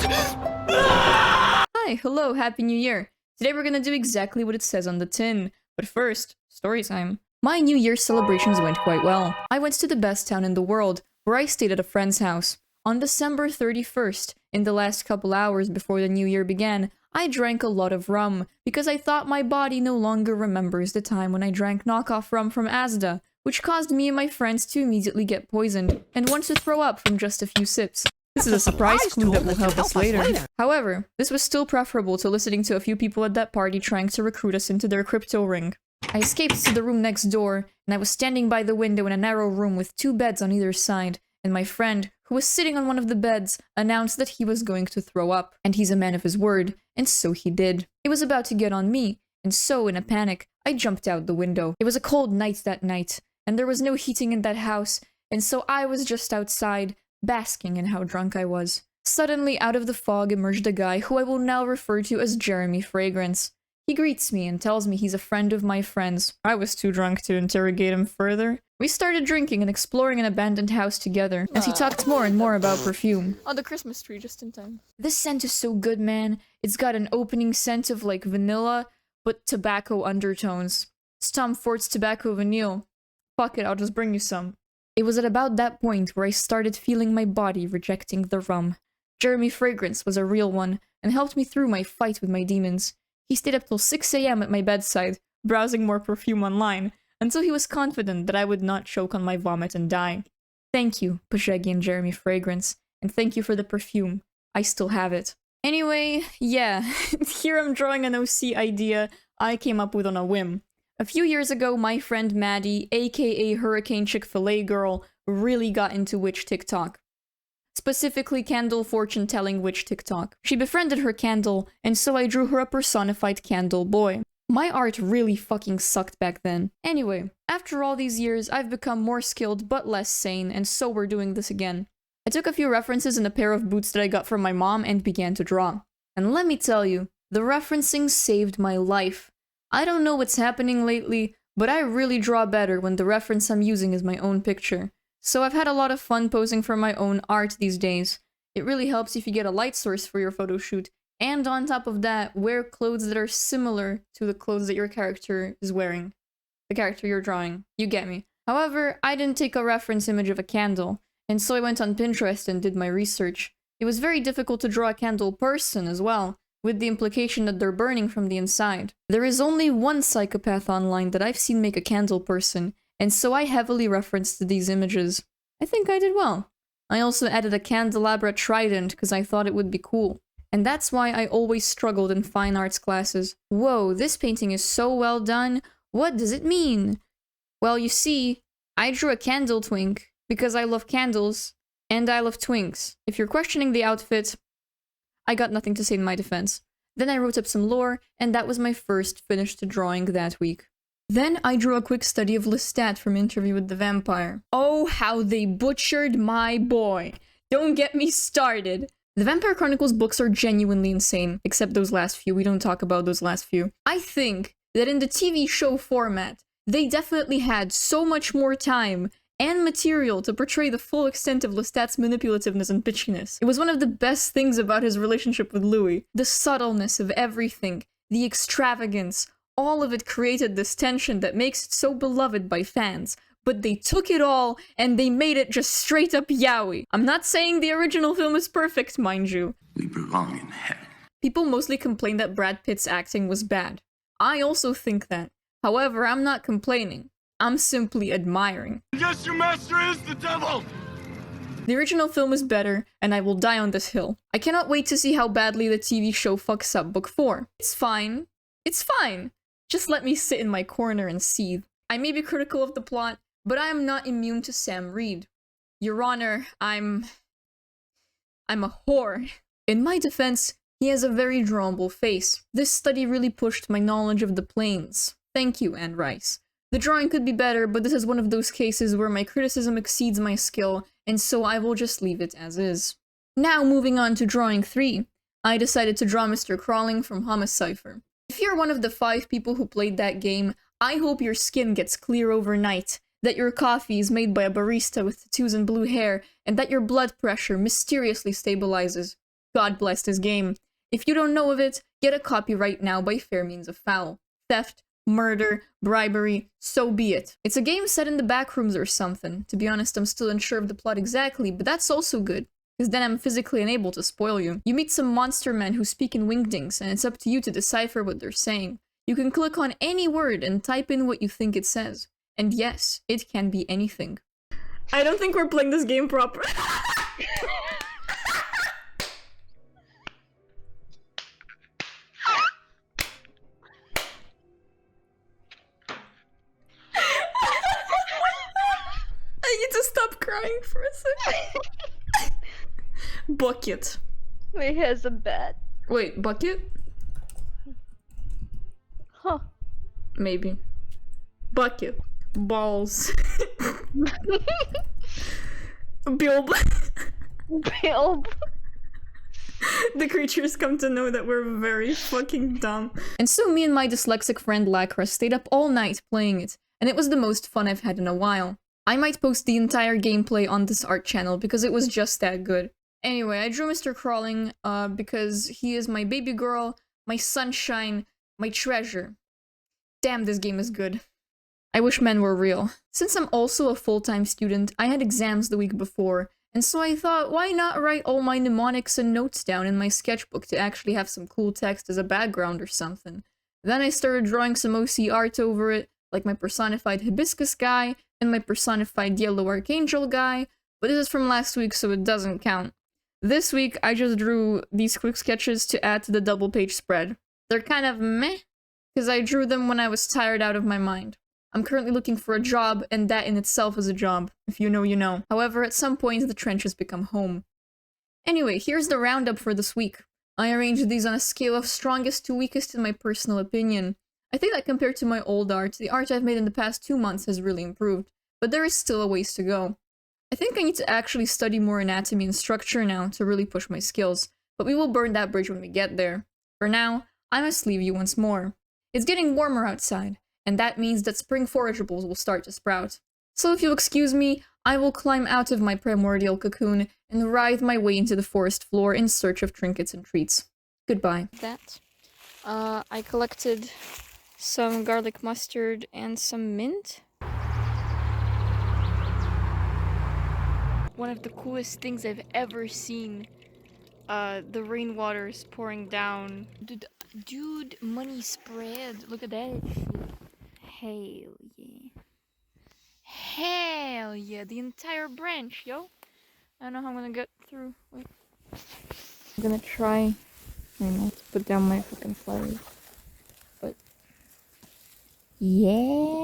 Hi, hello, happy new year. Today we're gonna do exactly what it says on the tin. But first, story time. My New Year's celebrations went quite well. I went to the best town in the world, where I stayed at a friend's house. On December 31st, in the last couple hours before the new year began, I drank a lot of rum, because I thought my body no longer remembers the time when I drank knockoff rum from Asda, which caused me and my friends to immediately get poisoned, and want to throw up from just a few sips. This is a surprise clue that will help us later. However, this was still preferable to listening to a few people at that party trying to recruit us into their crypto ring. I escaped to the room next door, and I was standing by the window in a narrow room with 2 beds on either side, and my friend, who was sitting on one of the beds, announced that he was going to throw up, and he's a man of his word, and so he did. It was about to get on me, and so, in a panic, I jumped out the window. It was a cold night that night, and there was no heating in that house, and so I was just outside, basking in how drunk I was. Suddenly, out of the fog emerged a guy who I will now refer to as Jeremy Fragrance. He greets me and tells me he's a friend of my friend's. I was too drunk to interrogate him further. We started drinking and exploring an abandoned house together, as he talked more and more about perfume. On the Christmas tree, just in time. This scent is so good, man. It's got an opening scent of like vanilla, but tobacco undertones. It's Tom Ford's Tobacco Vanille. Fuck it, I'll just bring you some. It was at about that point where I started feeling my body rejecting the rum. Jeremy Fragrance was a real one, and helped me through my fight with my demons. He stayed up till 6 AM at my bedside, browsing more perfume online, until he was confident that I would not choke on my vomit and die. Thank you, Pajegi and Jeremy Fragrance, and thank you for the perfume. I still have it. Anyway, yeah, here I'm drawing an OC idea I came up with on a whim. A few years ago, my friend Maddie, aka Hurricane Chick-fil-A Girl, really got into witch TikTok. Specifically candle fortune-telling witch TikTok. She befriended her candle, and so I drew her a personified candle boy. My art really fucking sucked back then. Anyway, after all these years, I've become more skilled but less sane, and so we're doing this again. I took a few references in a pair of boots that I got from my mom and began to draw. And let me tell you, the referencing saved my life. I don't know what's happening lately, but I really draw better when the reference I'm using is my own picture. So I've had a lot of fun posing for my own art these days. It really helps if you get a light source for your photo shoot, and on top of that, wear clothes that are similar to the clothes that your character is wearing. The character you're drawing. You get me. However, I didn't take a reference image of a candle, and so I went on Pinterest and did my research. It was very difficult to draw a candle person as well, with the implication that they're burning from the inside. There is only one psychopath online that I've seen make a candle person, and so I heavily referenced these images. I think I did well. I also added a candelabra trident because I thought it would be cool. And that's why I always struggled in fine arts classes. Whoa, this painting is so well done. What does it mean? Well, you see, I drew a candle twink because I love candles, and I love twinks. If you're questioning the outfit, I got nothing to say in my defense. Then I wrote up some lore, and that was my first finished drawing that week. Then I drew a quick study of Lestat from Interview with the Vampire. Oh, how they butchered my boy! Don't get me started! The Vampire Chronicles books are genuinely insane, except those last few. We don't talk about those last few. I think that in the TV show format, they definitely had so much more time and material to portray the full extent of Lestat's manipulativeness and bitchiness. It was one of the best things about his relationship with Louis. The subtleness of everything, the extravagance, all of it created this tension that makes it so beloved by fans. But they took it all and they made it just straight up yaoi. I'm not saying the original film is perfect, mind you. We belong in hell. People mostly complain that Brad Pitt's acting was bad. I also think that. However, I'm not complaining. I'm simply admiring. Yes, your master is the devil! The original film is better, and I will die on this hill. I cannot wait to see how badly the TV show fucks up Book 4. It's fine. It's fine. Just let me sit in my corner and seethe. I may be critical of the plot, but I am not immune to Sam Reed. Your Honor, I'm a whore. In my defense, he has a very drawable face. This study really pushed my knowledge of the planes. Thank you, Anne Rice. The drawing could be better, but this is one of those cases where my criticism exceeds my skill, and so I will just leave it as is. Now moving on to drawing 3, I decided to draw Mr. Crawling from Homicipher. If you're one of the 5 people who played that game, I hope your skin gets clear overnight, that your coffee is made by a barista with tattoos and blue hair, and that your blood pressure mysteriously stabilizes. God bless this game. If you don't know of it, get a copy right now by fair means of foul. Theft, murder, bribery, so be it. It's a game set in the backrooms or something. To be honest, I'm still unsure of the plot exactly, but that's also good, because then I'm physically unable to spoil you. You meet some monster men who speak in wingdings, and it's up to you to decipher what they're saying. You can click on any word and type in what you think it says. And yes, it can be anything. I don't think we're playing this game proper. I need to stop crying for a second. Bucket. He has a bat. Wait, bucket? Huh. Maybe. Bucket. Balls. Bilb. Bilb. The creatures come to know that we're very fucking dumb. And so me and my dyslexic friend Lacra stayed up all night playing it, and it was the most fun I've had in a while. I might post the entire gameplay on this art channel because it was just that good. Anyway, I drew Mr. Crawling because he is my baby girl, my sunshine, my treasure. Damn, this game is good. I wish men were real. Since I'm also a full-time student, I had exams the week before, and so I thought, why not write all my mnemonics and notes down in my sketchbook to actually have some cool text as a background or something. Then I started drawing some OC art over it, like my personified hibiscus guy, and my personified yellow archangel guy, but this is from last week so it doesn't count. This week, I just drew these quick sketches to add to the double-page spread. They're kind of meh, because I drew them when I was tired out of my mind. I'm currently looking for a job, and that in itself is a job. If you know, you know. However, at some point, the trenches become home. Anyway, here's the roundup for this week. I arranged these on a scale of strongest to weakest in my personal opinion. I think that compared to my old art, the art I've made in the past 2 months has really improved, but there is still a ways to go. I think I need to actually study more anatomy and structure now to really push my skills, but we will burn that bridge when we get there. For now, I must leave you once more. It's getting warmer outside, and that means that spring forageables will start to sprout. So if you'll excuse me, I will climb out of my primordial cocoon and writhe my way into the forest floor in search of trinkets and treats. Goodbye. That. I collected some garlic mustard and some mint. One of the coolest things I've ever seen. The rainwater is pouring down. Dude, money spread. Look at that shit. Hell yeah. Hell yeah, the entire branch, yo. I don't know how I'm gonna get through. Wait. I'm gonna try, I don't know, to put down my fucking flowers. But, yeah.